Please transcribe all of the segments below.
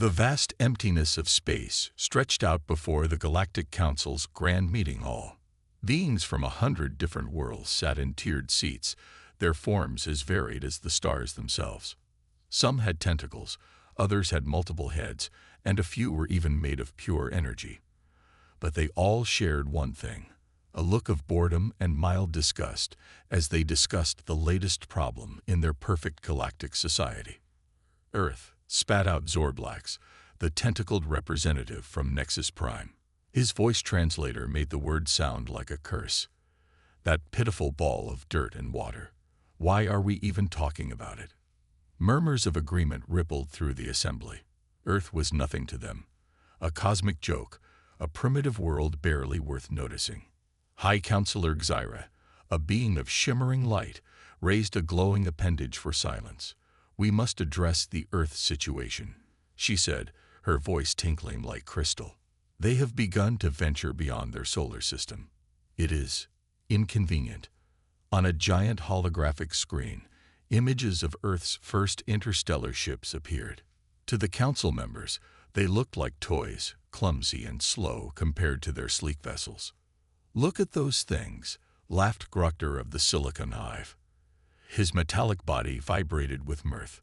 The vast emptiness of space stretched out before the Galactic Council's grand meeting hall. Beings from 100 different worlds sat in tiered seats, their forms as varied as the stars themselves. Some had tentacles, others had multiple heads, and a few were even made of pure energy. But they all shared one thing, a look of boredom and mild disgust as they discussed the latest problem in their perfect galactic society. Earth spat out Zorblax, the tentacled representative from Nexus Prime. His voice translator made the word sound like a curse. That pitiful ball of dirt and water. Why are we even talking about it? Murmurs of agreement rippled through the assembly. Earth was nothing to them. A cosmic joke, a primitive world barely worth noticing. High Counselor Xyra, a being of shimmering light, raised a glowing appendage for silence. "We must address the Earth situation," she said, her voice tinkling like crystal. "They have begun to venture beyond their solar system. It is inconvenient." On a giant holographic screen, images of Earth's first interstellar ships appeared. To the council members, they looked like toys, clumsy and slow compared to their sleek vessels. "Look at those things," laughed Grokter of the Silicon Hive. His metallic body vibrated with mirth.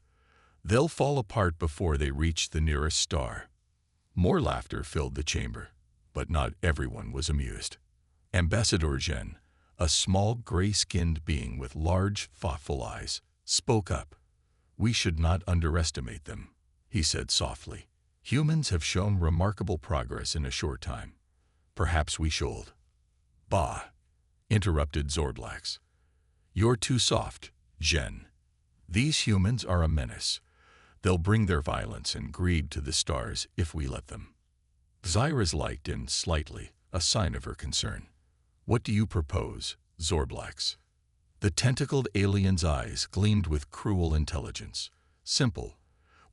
"They'll fall apart before they reach the nearest star." More laughter filled the chamber, but not everyone was amused. Ambassador Jen, a small gray-skinned being with large, thoughtful eyes, spoke up. "We should not underestimate them," he said softly. "Humans have shown remarkable progress in a short time. Perhaps we should." "Bah," interrupted Zorblax. "You're too soft, Jen. These humans are a menace. They'll bring their violence and greed to the stars if we let them." Xyra's light dimmed slightly, a sign of her concern. "What do you propose, Zorblax?" The tentacled alien's eyes gleamed with cruel intelligence. "Simple.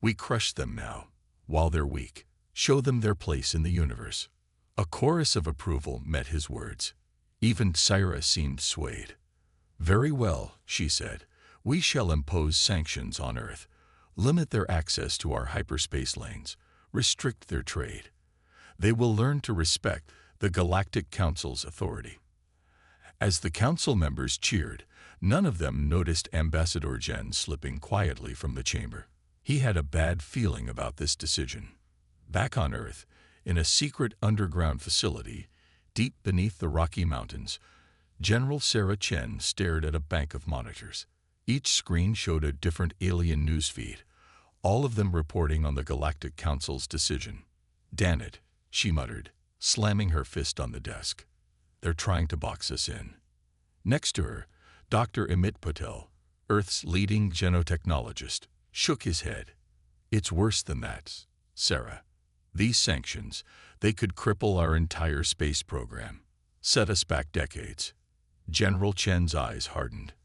We crush them now, while they're weak. Show them their place in the universe." A chorus of approval met his words. Even Xyra seemed swayed. "Very well," she said. "We shall impose sanctions on Earth, limit their access to our hyperspace lanes, restrict their trade. They will learn to respect the Galactic Council's authority." As the council members cheered, none of them noticed Ambassador Jen slipping quietly from the chamber. He had a bad feeling about this decision. Back on Earth, in a secret underground facility, deep beneath the Rocky Mountains, General Sarah Chen stared at a bank of monitors. Each screen showed a different alien newsfeed, all of them reporting on the Galactic Council's decision. "Damn it," she muttered, slamming her fist on the desk. "They're trying to box us in." Next to her, Dr. Amit Patel, Earth's leading genotechnologist, shook his head. "It's worse than that, Sarah. These sanctions, they could cripple our entire space program, set us back decades." General Chen's eyes hardened.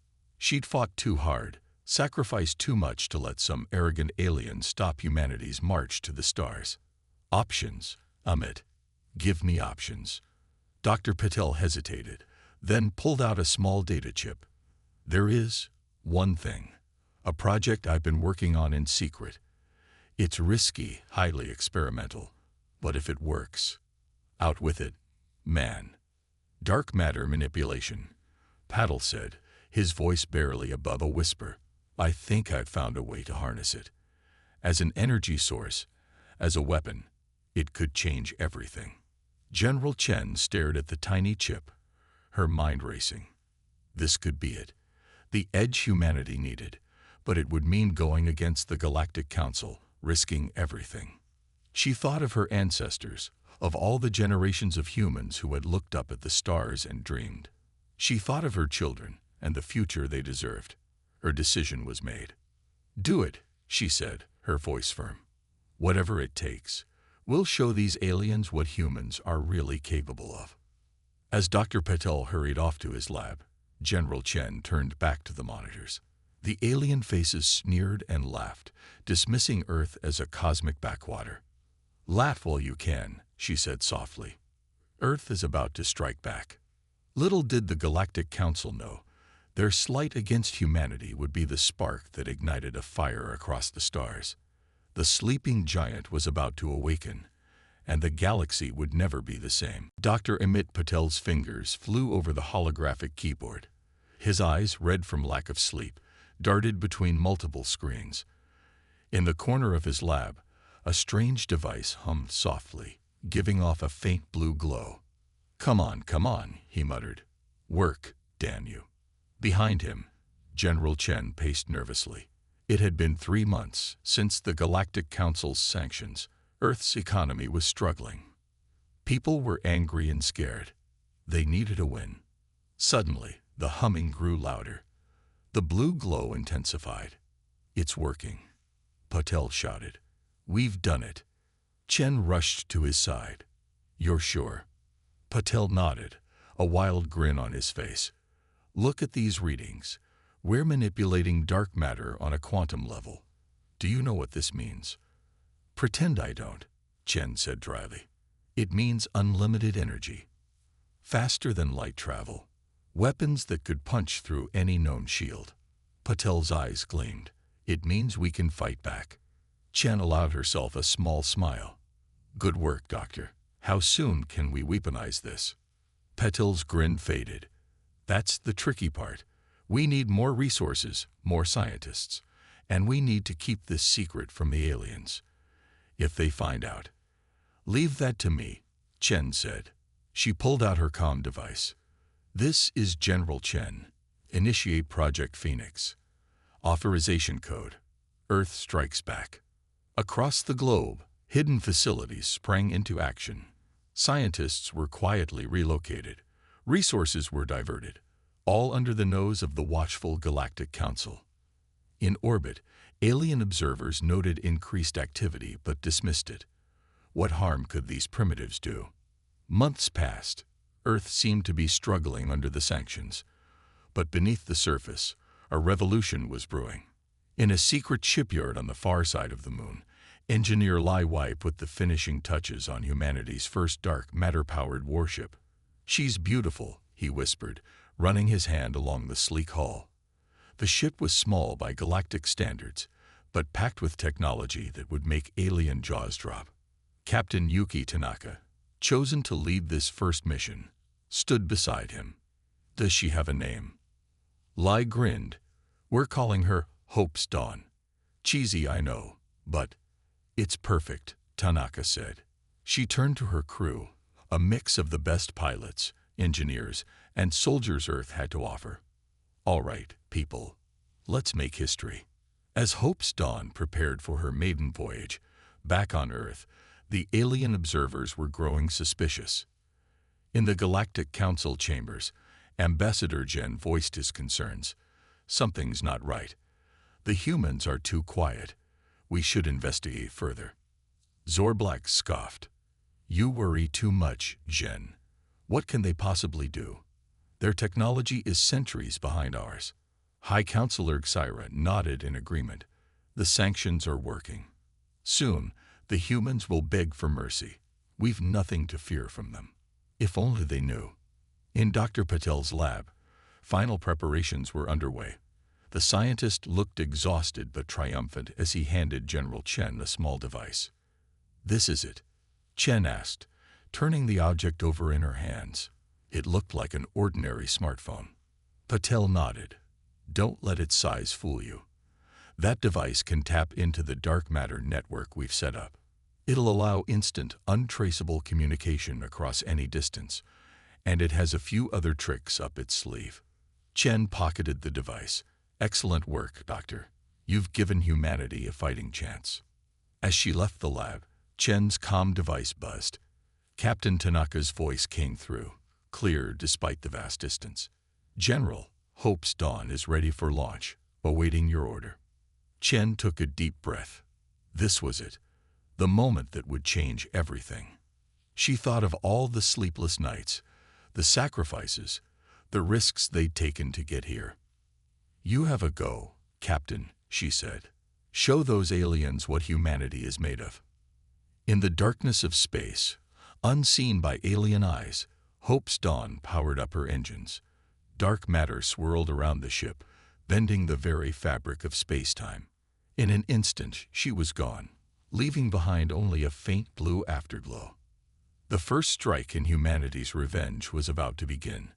She'd fought too hard, sacrificed too much to let some arrogant alien stop humanity's march to the stars. "Options, Amit. Give me options." Dr. Patel hesitated, then pulled out a small data chip. "There is one thing, a project I've been working on in secret. It's risky, highly experimental, but if it works, out with it, man." "Dark matter manipulation," Patel said, his voice barely above a whisper. "I think I've found a way to harness it. As an energy source, as a weapon, it could change everything." General Chen stared at the tiny chip, her mind racing. This could be it. The edge humanity needed, but it would mean going against the Galactic Council, risking everything. She thought of her ancestors, of all the generations of humans who had looked up at the stars and dreamed. She thought of her children and the future they deserved. Her decision was made. "Do it," she said, her voice firm. "Whatever it takes. We'll show these aliens what humans are really capable of." As Dr. Patel hurried off to his lab, General Chen turned back to the monitors. The alien faces sneered and laughed, dismissing Earth as a cosmic backwater. "Laugh while you can," she said softly. "Earth is about to strike back." Little did the Galactic Council know, their slight against humanity would be the spark that ignited a fire across the stars. The sleeping giant was about to awaken, and the galaxy would never be the same. Dr. Amit Patel's fingers flew over the holographic keyboard. His eyes, red from lack of sleep, darted between multiple screens. In the corner of his lab, a strange device hummed softly, giving off a faint blue glow. Come on, he muttered. Work, damn you. Behind him, General Chen paced nervously. It had been 3 months since the Galactic Council's sanctions. Earth's economy was struggling. People were angry and scared. They needed a win. Suddenly, the humming grew louder. The blue glow intensified. It's working, Patel shouted. We've done it. Chen rushed to his side. You're sure? Patel nodded, a wild grin on his face. Look at these readings. We're manipulating dark matter on a quantum level. Do you know what this means? Pretend I don't, Chen said dryly. It means unlimited energy. Faster than light travel. Weapons that could punch through any known shield. Patel's eyes gleamed. It means we can fight back. Chen allowed herself a small smile. Good work, Doctor. How soon can we weaponize this? Patel's grin faded. That's the tricky part. We need more resources, more scientists, and we need to keep this secret from the aliens. If they find out. Leave that to me, Chen said. She pulled out her comm device. This is General Chen. Initiate Project Phoenix. Authorization code. Earth strikes back. Across the globe, hidden facilities sprang into action. Scientists were quietly relocated. Resources were diverted, all under the nose of the watchful Galactic Council. In orbit, alien observers noted increased activity but dismissed it. What harm could these primitives do? Months passed. Earth seemed to be struggling under the sanctions. But beneath the surface, a revolution was brewing. In a secret shipyard on the far side of the moon, engineer Lai Wei put the finishing touches on humanity's first dark matter-powered warship. She's beautiful, he whispered, running his hand along the sleek hull. The ship was small by galactic standards, but packed with technology that would make alien jaws drop. Captain Yuki Tanaka, chosen to lead this first mission, stood beside him. Does she have a name? Lai grinned. We're calling her Hope's Dawn. Cheesy, I know, but it's perfect, Tanaka said. She turned to her crew, a mix of the best pilots, engineers, and soldiers Earth had to offer. All right, people, let's make history. As Hope's Dawn prepared for her maiden voyage, back on Earth, the alien observers were growing suspicious. In the Galactic Council chambers, Ambassador Jen voiced his concerns. Something's not right. The humans are too quiet. We should investigate further. Zorblack scoffed. You worry too much, Jen. What can they possibly do? Their technology is centuries behind ours. High Counselor Xyra nodded in agreement. The sanctions are working. Soon, the humans will beg for mercy. We've nothing to fear from them. If only they knew. In Dr. Patel's lab, final preparations were underway. The scientist looked exhausted but triumphant as he handed General Chen a small device. This is it, Chen asked, turning the object over in her hands. It looked like an ordinary smartphone. Patel nodded. Don't let its size fool you. That device can tap into the dark matter network we've set up. It'll allow instant, untraceable communication across any distance, and it has a few other tricks up its sleeve. Chen pocketed the device. Excellent work, Doctor. You've given humanity a fighting chance. As she left the lab, Chen's comm device buzzed. Captain Tanaka's voice came through, clear despite the vast distance. General, Hope's Dawn is ready for launch, awaiting your order. Chen took a deep breath. This was it, the moment that would change everything. She thought of all the sleepless nights, the sacrifices, the risks they'd taken to get here. You have a go, Captain, she said. Show those aliens what humanity is made of. In the darkness of space, unseen by alien eyes, Hope's Dawn powered up her engines. Dark matter swirled around the ship, bending the very fabric of space-time. In an instant, she was gone, leaving behind only a faint blue afterglow. The first strike in humanity's revenge was about to begin,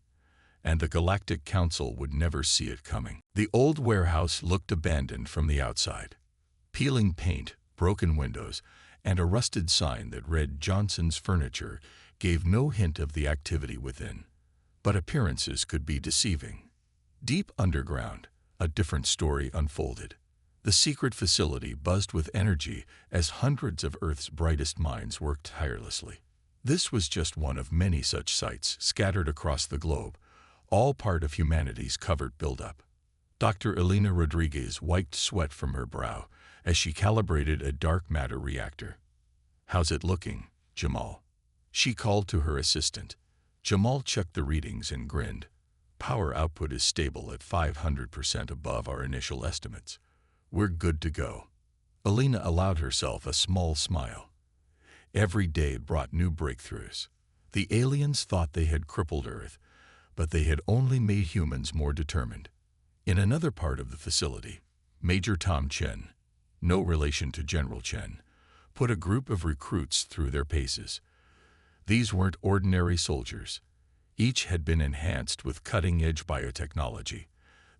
and the Galactic Council would never see it coming. The old warehouse looked abandoned from the outside. Peeling paint, broken windows, and a rusted sign that read Johnson's Furniture gave no hint of the activity within. But appearances could be deceiving. Deep underground, a different story unfolded. The secret facility buzzed with energy as hundreds of Earth's brightest minds worked tirelessly. This was just one of many such sites scattered across the globe, all part of humanity's covert buildup. Dr. Elena Rodriguez wiped sweat from her brow as she calibrated a dark matter reactor. "How's it looking, Jamal?" she called to her assistant. Jamal checked the readings and grinned. "Power output is stable at 500% above our initial estimates. We're good to go." Elena allowed herself a small smile. Every day brought new breakthroughs. The aliens thought they had crippled Earth, but they had only made humans more determined. In another part of the facility, Major Tom Chen, no relation to General Chen, put a group of recruits through their paces. These weren't ordinary soldiers. Each had been enhanced with cutting-edge biotechnology,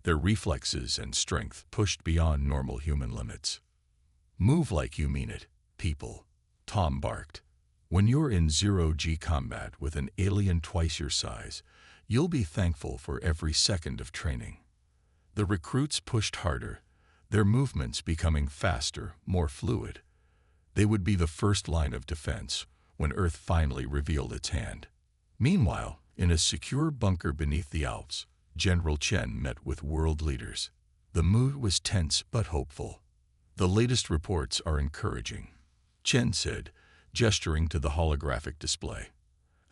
their reflexes and strength pushed beyond normal human limits. "Move like you mean it, people," Tom barked. "When you're in zero-G combat with an alien twice your size, you'll be thankful for every second of training." The recruits pushed harder, their movements becoming faster, more fluid. They would be the first line of defense when Earth finally revealed its hand. Meanwhile, in a secure bunker beneath the Alps, General Chen met with world leaders. The mood was tense but hopeful. "The latest reports are encouraging," Chen said, gesturing to the holographic display.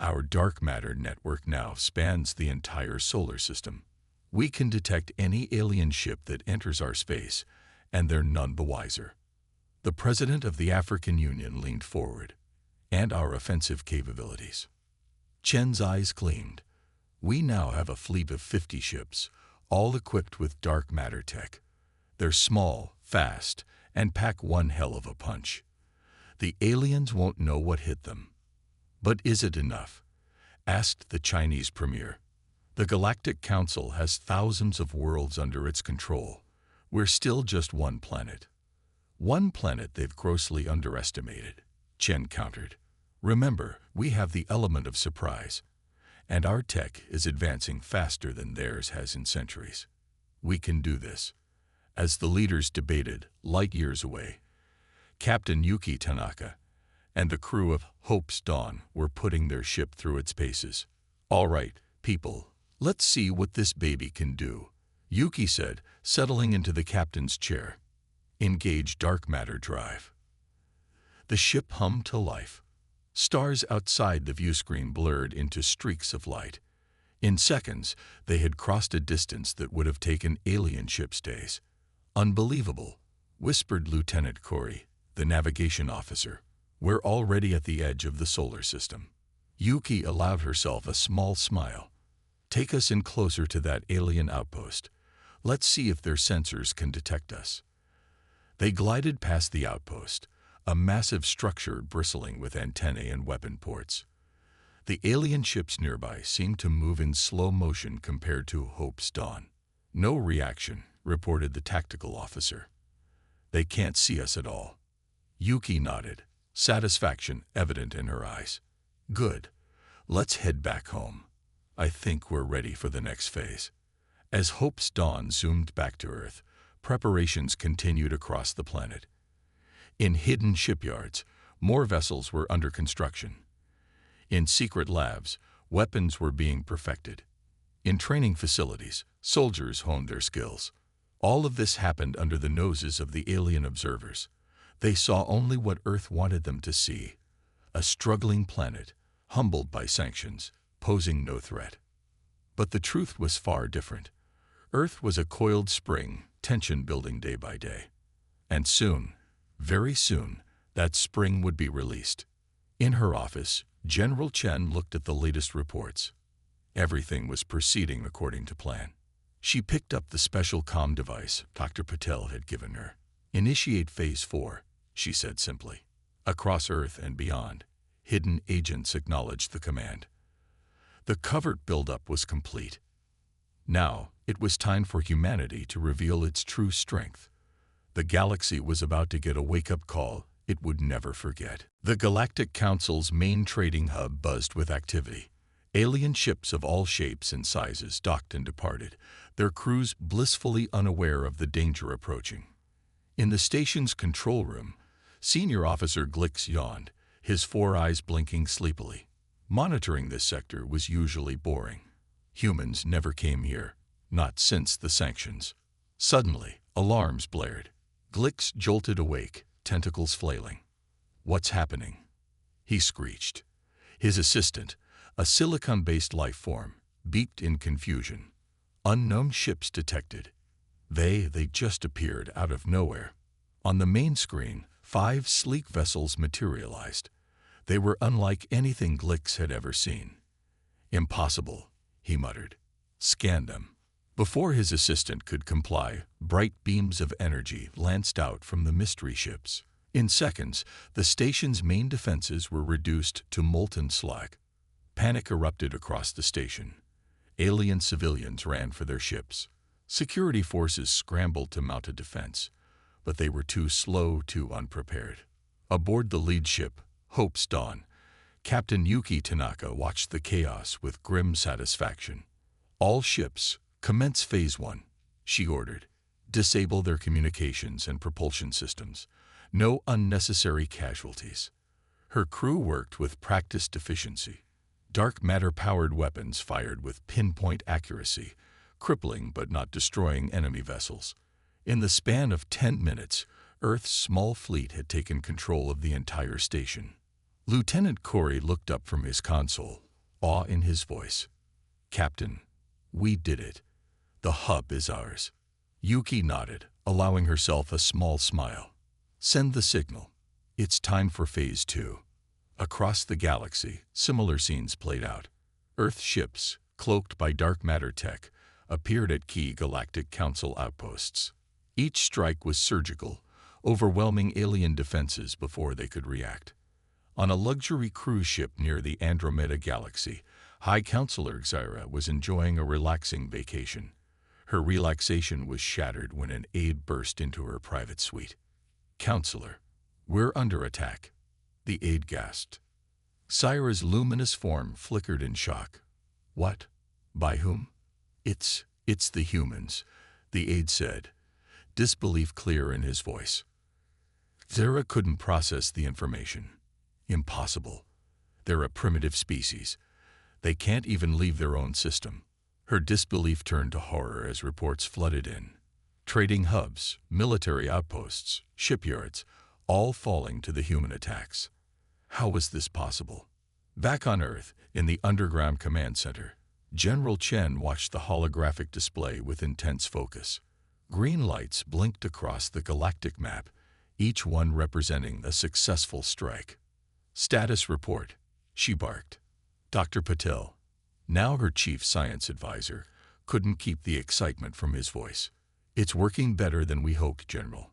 "Our dark matter network now spans the entire solar system. We can detect any alien ship that enters our space, and they're none the wiser." The president of the African Union leaned forward. "And our offensive capabilities." Chen's eyes gleamed. "We now have a fleet of 50 ships, all equipped with dark matter tech. They're small, fast, and pack one hell of a punch. The aliens won't know what hit them." "But is it enough?" asked the Chinese premier. "The Galactic Council has thousands of worlds under its control. We're still just one planet." "One planet they've grossly underestimated," Chen countered. "Remember, we have the element of surprise, and our tech is advancing faster than theirs has in centuries. We can do this." As the leaders debated, light years away, Captain Yuki Tanaka and the crew of Hope's Dawn were putting their ship through its paces. "All right, people, let's see what this baby can do," Yuki said, settling into the captain's chair. "Engage dark matter drive." The ship hummed to life. Stars outside the viewscreen blurred into streaks of light. In seconds, they had crossed a distance that would have taken alien ships days. "Unbelievable," whispered Lieutenant Corey, the navigation officer. "We're already at the edge of the solar system." Yuki allowed herself a small smile. "Take us in closer to that alien outpost. Let's see if their sensors can detect us." They glided past the outpost, a massive structure bristling with antennae and weapon ports. The alien ships nearby seemed to move in slow motion compared to Hope's Dawn. "No reaction," reported the tactical officer. "They can't see us at all." Yuki nodded, satisfaction evident in her eyes. "Good. Let's head back home. I think we're ready for the next phase." As Hope's Dawn zoomed back to Earth, preparations continued across the planet. In hidden shipyards, more vessels were under construction. In secret labs, weapons were being perfected. In training facilities, soldiers honed their skills. All of this happened under the noses of the alien observers. They saw only what Earth wanted them to see: a struggling planet, humbled by sanctions, posing no threat. But the truth was far different. Earth was a coiled spring, tension building day by day. And soon, very soon, that spring would be released. In her office, General Chen looked at the latest reports. Everything was proceeding according to plan. She picked up the special comm device Dr. Patel had given her. "Initiate Phase 4, she said simply. Across Earth and beyond, hidden agents acknowledged the command. The covert buildup was complete. Now, it was time for humanity to reveal its true strength. The galaxy was about to get a wake-up call it would never forget. The Galactic Council's main trading hub buzzed with activity. Alien ships of all shapes and sizes docked and departed, their crews blissfully unaware of the danger approaching. In the station's control room, Senior Officer Glix yawned, his 4 eyes blinking sleepily. Monitoring this sector was usually boring. Humans never came here, not since the sanctions. Suddenly, alarms blared. Glix jolted awake, tentacles flailing. "What's happening?" he screeched. His assistant, a silicon-based life form, beeped in confusion. Unknown ships detected. They just appeared out of nowhere. On the main screen, 5 sleek vessels materialized. They were unlike anything Glix had ever seen. "Impossible," he muttered. "Scan them." Before his assistant could comply, bright beams of energy lanced out from the mystery ships. In seconds, the station's main defenses were reduced to molten slag. Panic erupted across the station. Alien civilians ran for their ships. Security forces scrambled to mount a defense, but they were too slow, too unprepared. Aboard the lead ship, Hope's Dawn, Captain Yuki Tanaka watched the chaos with grim satisfaction. "All ships, commence Phase 1, she ordered. "Disable their communications and propulsion systems. No unnecessary casualties." Her crew worked with practiced efficiency. Dark matter-powered weapons fired with pinpoint accuracy, crippling but not destroying enemy vessels. In the span of 10 minutes, Earth's small fleet had taken control of the entire station. Lieutenant Corey looked up from his console, awe in his voice. "Captain, we did it. The hub is ours." Yuki nodded, allowing herself a small smile. "Send the signal. It's time for Phase 2. Across the galaxy, similar scenes played out. Earth ships, cloaked by dark matter tech, appeared at key Galactic Council outposts. Each strike was surgical, overwhelming alien defenses before they could react. On a luxury cruise ship near the Andromeda Galaxy, High Counselor Xyra was enjoying a relaxing vacation. Her relaxation was shattered when an aide burst into her private suite. "Counselor, we're under attack," the aide gasped. Xyra's luminous form flickered in shock. "What? By whom?" It's the humans," the aide said, disbelief clear in his voice. Xyra couldn't process the information. "Impossible. They're a primitive species. They can't even leave their own system." Her disbelief turned to horror as reports flooded in. Trading hubs, military outposts, shipyards, all falling to the human attacks. How was this possible? Back on Earth, in the underground command center, General Chen watched the holographic display with intense focus. Green lights blinked across the galactic map, each one representing a successful strike. "Status report," she barked. Dr. Patel, now her chief science advisor, couldn't keep the excitement from his voice. "It's working better than we hoped, General.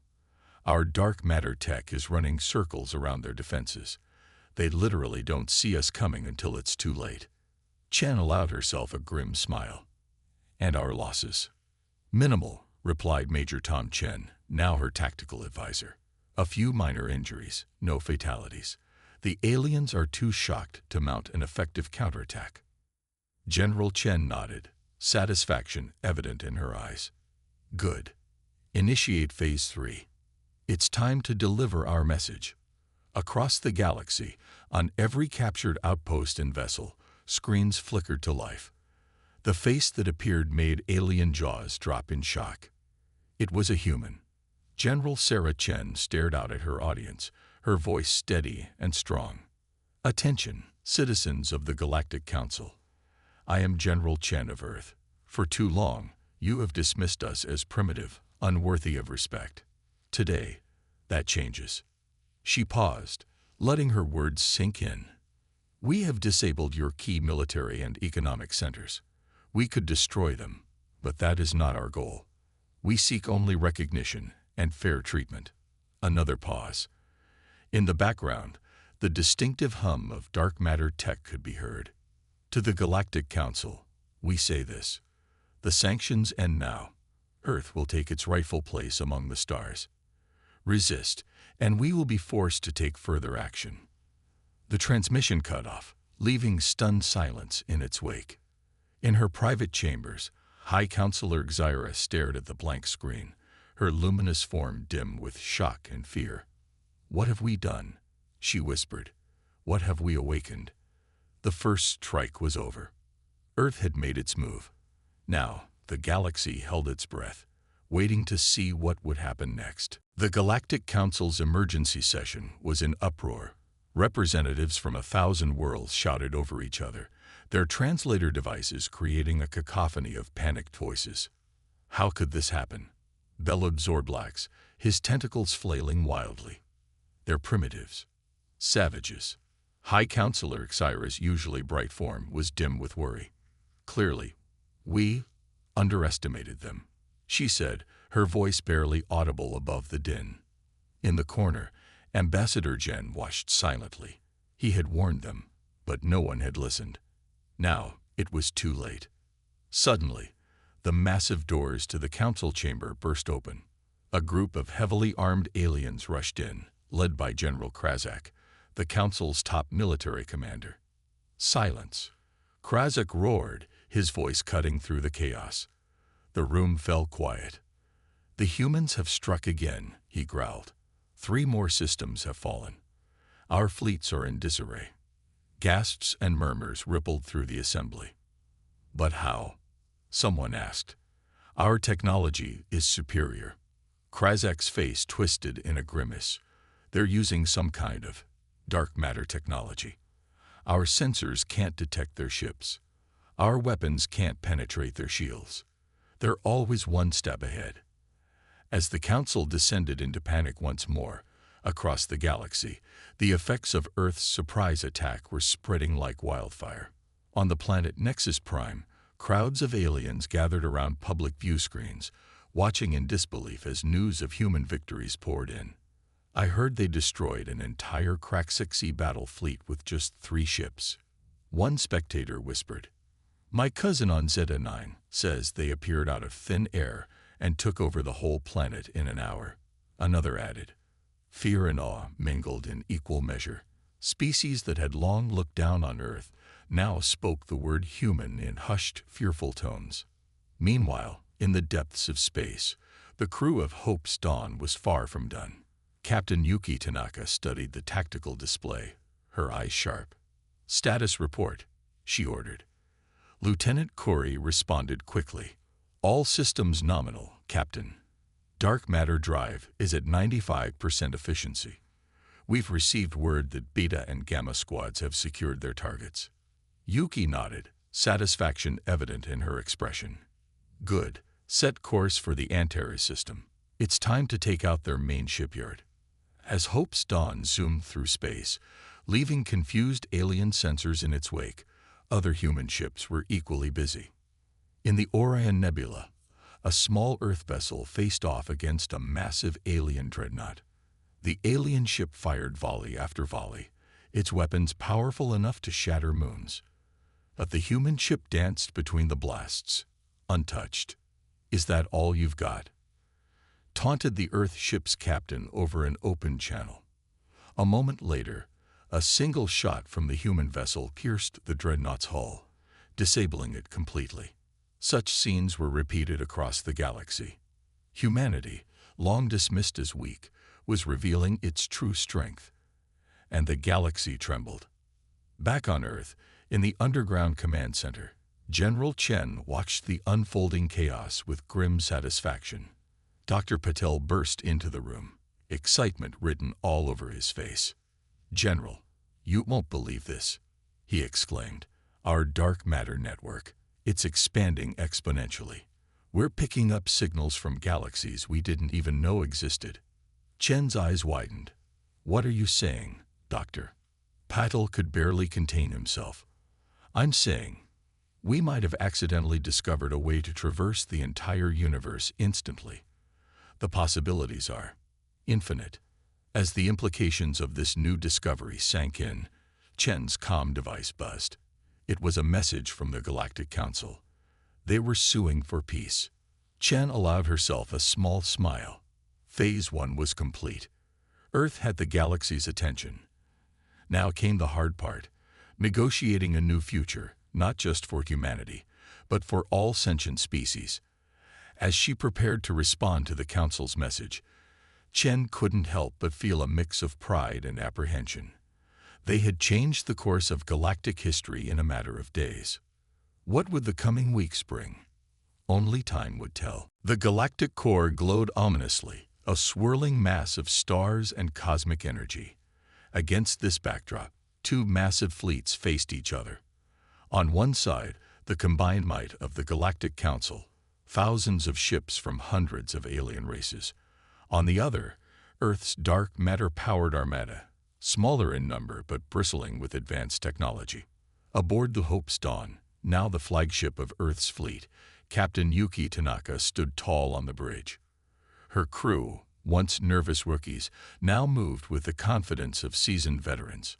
Our dark matter tech is running circles around their defenses. They literally don't see us coming until it's too late." Chen allowed herself a grim smile. "And our losses?" "Minimal," replied Major Tom Chen, now her tactical advisor. "A few minor injuries, no fatalities. The aliens are too shocked to mount an effective counterattack." General Chen nodded, satisfaction evident in her eyes. "Good. Initiate Phase 3. It's time to deliver our message." Across the galaxy, on every captured outpost and vessel, screens flickered to life. The face that appeared made alien jaws drop in shock. It was a human. General Sarah Chen stared out at her audience, her voice steady and strong. "Attention, citizens of the Galactic Council. I am General Chen of Earth. For too long, you have dismissed us as primitive, unworthy of respect. Today, that changes." She paused, letting her words sink in. "We have disabled your key military and economic centers. We could destroy them, but that is not our goal. We seek only recognition and fair treatment." Another pause. In the background, the distinctive hum of dark matter tech could be heard. To the Galactic Council, we say this: the sanctions end now. Earth will take its rightful place among the stars. Resist, and we will be forced to take further action. The transmission cut off, leaving stunned silence in its wake. In her private chambers, High Counselor Xyra stared at the blank screen, her luminous form dim with shock and fear. "What have we done?" she whispered. "What have we awakened?" The first strike was over. Earth had made its move. Now, the galaxy held its breath, waiting to see what would happen next. The Galactic Council's emergency session was in uproar. Representatives from 1,000 worlds shouted over each other, their translator devices creating a cacophony of panicked voices. "How could this happen?" bellowed Zorblax, his tentacles flailing wildly. "They're primitives. Savages." High Counselor Xyra's usually bright form was dim with worry. "Clearly, we underestimated them," she said, her voice barely audible above the din. In the corner, Ambassador Jen watched silently. He had warned them, but no one had listened. Now it was too late. Suddenly, the massive doors to the council chamber burst open. A group of heavily armed aliens rushed in, led by General Krazak, the council's top military commander. "Silence!" Krazak roared, his voice cutting through the chaos. The room fell quiet. "The humans have struck again," he growled. 3 more systems have fallen. Our fleets are in disarray." Gasps and murmurs rippled through the assembly. "But how?" someone asked. "Our technology is superior." Krazak's face twisted in a grimace. "They're using some kind of dark matter technology. Our sensors can't detect their ships. Our weapons can't penetrate their shields. They're always one step ahead." As the council descended into panic once more, across the galaxy, the effects of Earth's surprise attack were spreading like wildfire. On the planet Nexus Prime, crowds of aliens gathered around public view screens, watching in disbelief as news of human victories poured in. "I heard they destroyed an entire Craxixi battle fleet with just 3 ships. One spectator whispered. "My cousin on Zeta 9 says they appeared out of thin air and took over the whole planet in an hour." Another added. Fear and awe mingled in equal measure. Species that had long looked down on Earth now spoke the word human in hushed, fearful tones. Meanwhile, in the depths of space, the crew of Hope's Dawn was far from done. Captain Yuki Tanaka studied the tactical display, her eyes sharp. "Status report," she ordered. Lieutenant Corey responded quickly. "All systems nominal, Captain. Dark matter drive is at 95% efficiency. We've received word that Beta and Gamma squads have secured their targets." Yuki nodded, satisfaction evident in her expression. "Good. Set course for the Antares system. It's time to take out their main shipyard." As Hope's Dawn zoomed through space, leaving confused alien sensors in its wake, other human ships were equally busy. In the Orion Nebula, a small Earth vessel faced off against a massive alien dreadnought. The alien ship fired volley after volley, its weapons powerful enough to shatter moons. But the human ship danced between the blasts, untouched. "Is that all you've got?" taunted the Earth ship's captain over an open channel. A moment later, a single shot from the human vessel pierced the dreadnought's hull, disabling it completely. Such scenes were repeated across the galaxy. Humanity, long dismissed as weak, was revealing its true strength. And the galaxy trembled. Back on Earth, in the underground command center, General Chen watched the unfolding chaos with grim satisfaction. Dr. Patel burst into the room, excitement written all over his face. "General, you won't believe this," he exclaimed. "Our dark matter network. It's expanding exponentially. We're picking up signals from galaxies we didn't even know existed." Chen's eyes widened. "What are you saying, Doctor?" Patel could barely contain himself. "I'm saying, we might have accidentally discovered a way to traverse the entire universe instantly. The possibilities are infinite." As the implications of this new discovery sank in, Chen's comm device buzzed. It was a message from the Galactic Council. They were suing for peace. Chen allowed herself a small smile. Phase 1 was complete. Earth had the galaxy's attention. Now came the hard part, negotiating a new future, not just for humanity, but for all sentient species. As she prepared to respond to the Council's message, Chen couldn't help but feel a mix of pride and apprehension. They had changed the course of galactic history in a matter of days. What would the coming weeks bring? Only time would tell. The galactic core glowed ominously, a swirling mass of stars and cosmic energy. Against this backdrop, two massive fleets faced each other. On one side, the combined might of the Galactic Council, thousands of ships from hundreds of alien races. On the other, Earth's dark matter-powered armada, smaller in number but bristling with advanced technology. Aboard the Hope's Dawn, now the flagship of Earth's fleet, Captain Yuki Tanaka stood tall on the bridge. Her crew, once nervous rookies, now moved with the confidence of seasoned veterans.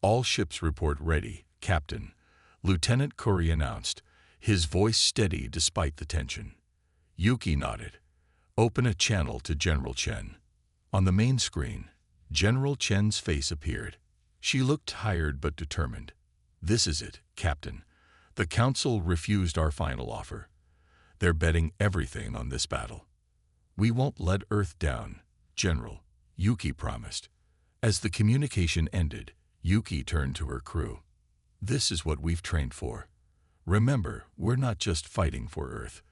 "All ships report ready, Captain," Lieutenant Curry announced, his voice steady despite the tension. Yuki nodded. "Open a channel to General Chen." On the main screen, General Chen's face appeared. She looked tired but determined. "This is it, Captain. The Council refused our final offer. They're betting everything on this battle." "We won't let Earth down, General," Yuki promised. As the communication ended, Yuki turned to her crew. "This is what we've trained for. Remember, we're not just fighting for Earth.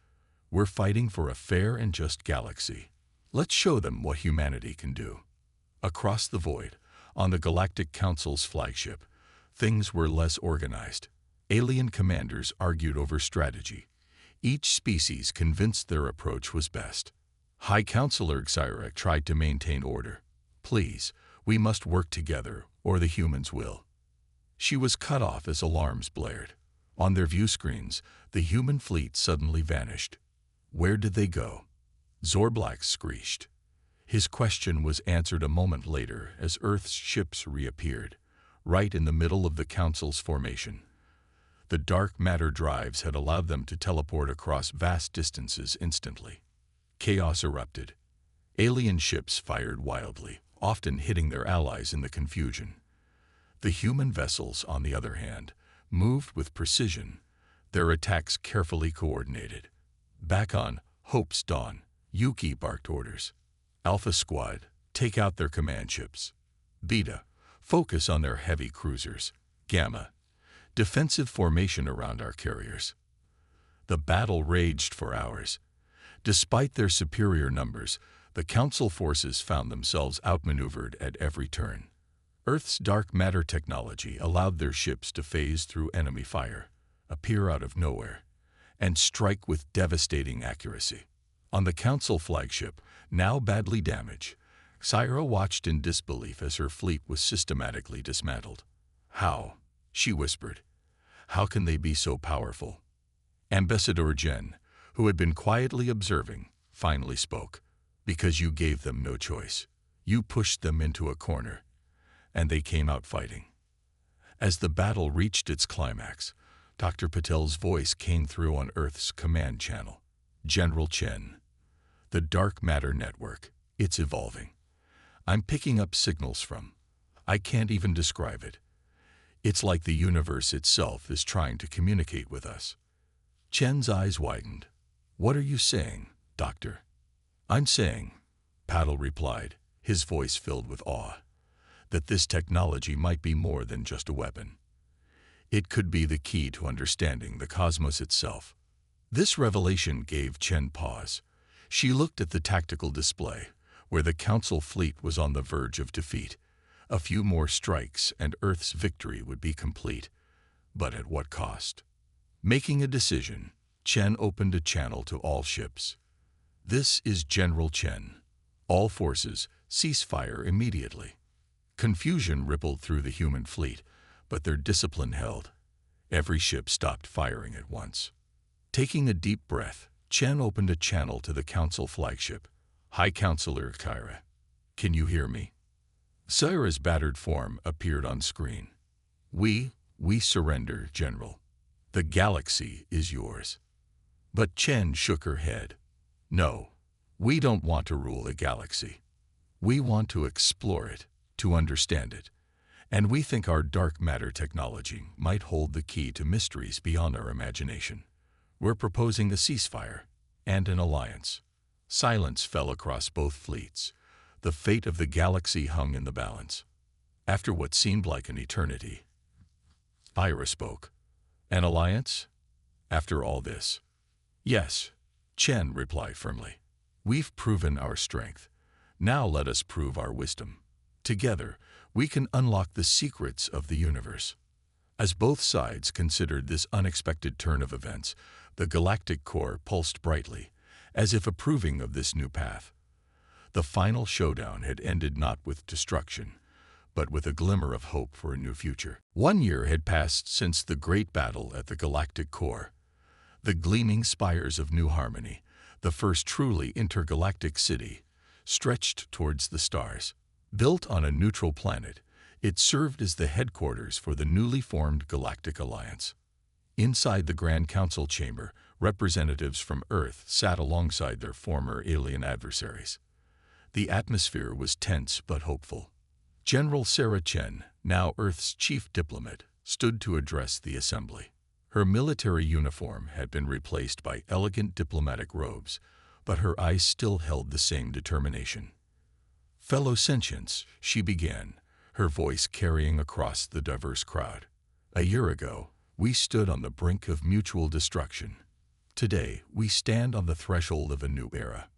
We're fighting for a fair and just galaxy. Let's show them what humanity can do." Across the void, on the Galactic Council's flagship, things were less organized. Alien commanders argued over strategy. Each species convinced their approach was best. High Counselor Xyrek tried to maintain order. "Please, we must work together, or the humans will." She was cut off as alarms blared. On their view screens, the human fleet suddenly vanished. Where did they go? Zorblack screeched. His question was answered a moment later as Earth's ships reappeared, right in the middle of the Council's formation. The dark matter drives had allowed them to teleport across vast distances instantly. Chaos erupted. Alien ships fired wildly, often hitting their allies in the confusion. The human vessels, on the other hand, moved with precision, their attacks carefully coordinated. Back on Hope's Dawn, Yuki barked orders. "Alpha Squad, take out their command ships. Beta, focus on their heavy cruisers. Gamma, defensive formation around our carriers." The battle raged for hours. Despite their superior numbers, the Council forces found themselves outmaneuvered at every turn. Earth's dark matter technology allowed their ships to phase through enemy fire, appear out of nowhere, and strike with devastating accuracy. On the Council flagship, now badly damaged, Syra watched in disbelief as her fleet was systematically dismantled. "How?" she whispered. "How can they be so powerful?" Ambassador Jen, who had been quietly observing, finally spoke. "Because you gave them no choice. You pushed them into a corner, and they came out fighting." As the battle reached its climax, Dr. Patel's voice came through on Earth's command channel. "General Chen, the dark matter network, it's evolving. I'm picking up signals from. I can't even describe it. It's like the universe itself is trying to communicate with us." Chen's eyes widened. "What are you saying, Doctor?" "I'm saying," Patel replied, his voice filled with awe, "that this technology might be more than just a weapon. It could be the key to understanding the cosmos itself." This revelation gave Chen pause. She looked at the tactical display, where the Council fleet was on the verge of defeat. A few more strikes and Earth's victory would be complete. But at what cost? Making a decision, Chen opened a channel to all ships. "This is General Chen. All forces, cease fire immediately." Confusion rippled through the human fleet, but their discipline held. Every ship stopped firing at once. Taking a deep breath, Chen opened a channel to the Council flagship. "High Counselor Kyra, can you hear me?" Sayra's battered form appeared on screen. We surrender, General. The galaxy is yours. But Chen shook her head. No, we don't want to rule a galaxy. We want to explore it, to understand it. And we think our dark matter technology might hold the key to mysteries beyond our imagination. We're proposing a ceasefire and an alliance. Silence fell across both fleets. The fate of the galaxy hung in the balance. After what seemed like an eternity, Ira spoke. An alliance? After all this? Yes, Chen replied firmly. We've proven our strength. Now let us prove our wisdom. Together, we can unlock the secrets of the universe. As both sides considered this unexpected turn of events, the galactic core pulsed brightly, as if approving of this new path. The final showdown had ended not with destruction, but with a glimmer of hope for a new future. 1 year had passed since the great battle at the galactic core. The gleaming spires of New Harmony, the first truly intergalactic city, stretched towards the stars. Built on a neutral planet, it served as the headquarters for the newly formed Galactic Alliance. Inside the Grand Council chamber, representatives from Earth sat alongside their former alien adversaries. The atmosphere was tense but hopeful. General Sarah Chen, now Earth's chief diplomat, stood to address the assembly. Her military uniform had been replaced by elegant diplomatic robes, but her eyes still held the same determination. Fellow sentients, she began, her voice carrying across the diverse crowd. A year ago, we stood on the brink of mutual destruction. Today, we stand on the threshold of a new era.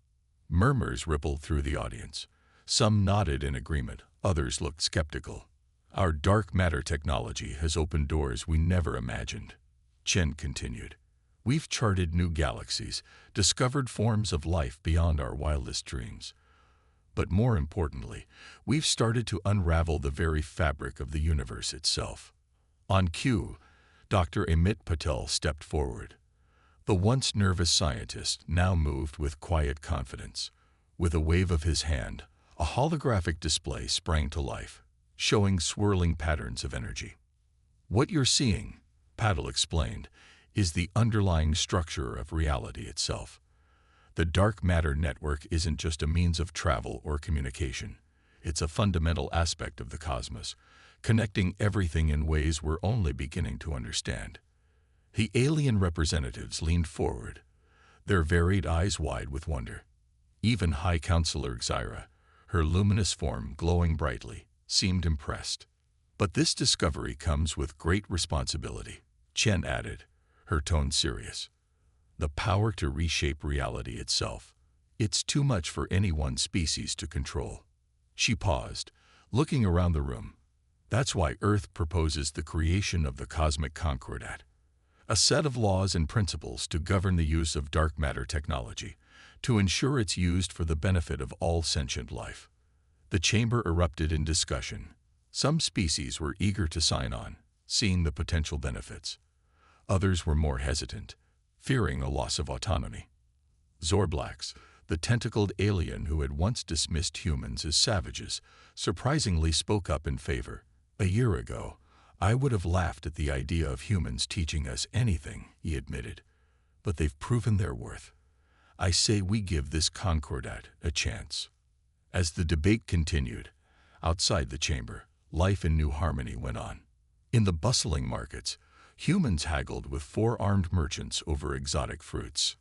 Murmurs rippled through the audience. Some nodded in agreement, others looked skeptical. Our dark matter technology has opened doors we never imagined. Chen continued. We've charted new galaxies, discovered forms of life beyond our wildest dreams. But more importantly, we've started to unravel the very fabric of the universe itself. On cue, Dr. Amit Patel stepped forward. The once nervous scientist now moved with quiet confidence. With a wave of his hand, a holographic display sprang to life, showing swirling patterns of energy. What you're seeing, Patel explained, is the underlying structure of reality itself. The dark matter network isn't just a means of travel or communication. It's a fundamental aspect of the cosmos, connecting everything in ways we're only beginning to understand. The alien representatives leaned forward, their varied eyes wide with wonder. Even High Counselor Xyra, her luminous form glowing brightly, seemed impressed. But this discovery comes with great responsibility, Chen added, her tone serious. The power to reshape reality itself. It's too much for any one species to control. She paused, looking around the room. That's why Earth proposes the creation of the Cosmic Concordat, a set of laws and principles to govern the use of dark matter technology, to ensure it's used for the benefit of all sentient life. The chamber erupted in discussion. Some species were eager to sign on, seeing the potential benefits. Others were more hesitant, fearing a loss of autonomy. Zorblax, the tentacled alien who had once dismissed humans as savages, surprisingly spoke up in favor. A year ago, I would have laughed at the idea of humans teaching us anything, he admitted. But they've proven their worth. I say we give this Concordat a chance. As the debate continued, outside the chamber, life in New Harmony went on. In the bustling markets, humans haggled with four-armed merchants over exotic fruits.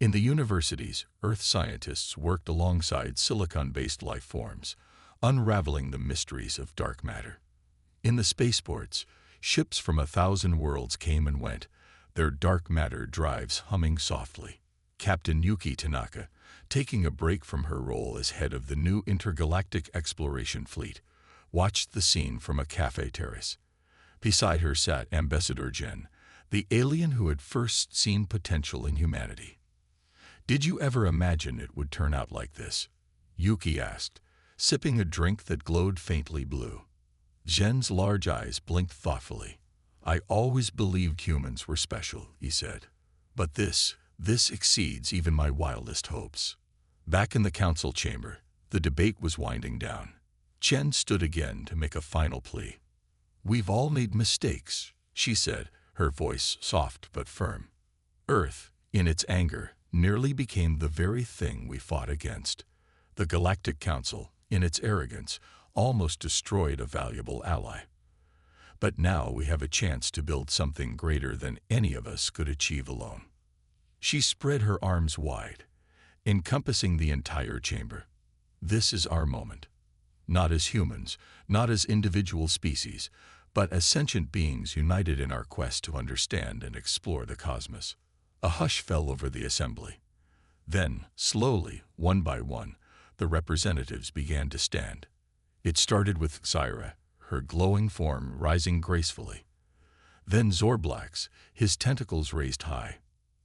In the universities, Earth scientists worked alongside silicon-based life forms, unraveling the mysteries of dark matter. In the spaceports, ships from 1,000 worlds came and went, their dark matter drives humming softly. Captain Yuki Tanaka, taking a break from her role as head of the new intergalactic exploration fleet, watched the scene from a cafe terrace. Beside her sat Ambassador Jen, the alien who had first seen potential in humanity. Did you ever imagine it would turn out like this? Yuki asked, sipping a drink that glowed faintly blue. Jen's large eyes blinked thoughtfully. I always believed humans were special, he said. But this exceeds even my wildest hopes. Back in the council chamber, the debate was winding down. Chen stood again to make a final plea. "We've all made mistakes," she said, her voice soft but firm. "Earth, in its anger, nearly became the very thing we fought against. The Galactic Council, in its arrogance, almost destroyed a valuable ally. But now we have a chance to build something greater than any of us could achieve alone." She spread her arms wide, encompassing the entire chamber. "This is our moment. Not as humans, not as individual species, but as sentient beings united in our quest to understand and explore the cosmos." A hush fell over the assembly. Then, slowly, one by one, the representatives began to stand. It started with Xyra, her glowing form rising gracefully. Then Zorblax, his tentacles raised high.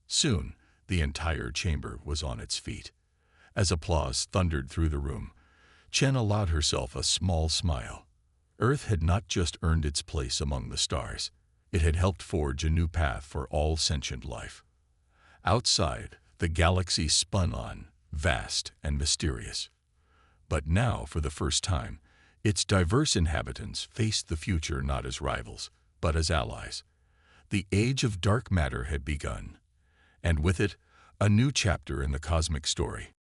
Soon, the entire chamber was on its feet. As applause thundered through the room, Chen allowed herself a small smile. Earth had not just earned its place among the stars. It had helped forge a new path for all sentient life. Outside, the galaxy spun on, vast and mysterious. But now, for the first time, its diverse inhabitants faced the future not as rivals, but as allies. The age of dark matter had begun, and with it, a new chapter in the cosmic story.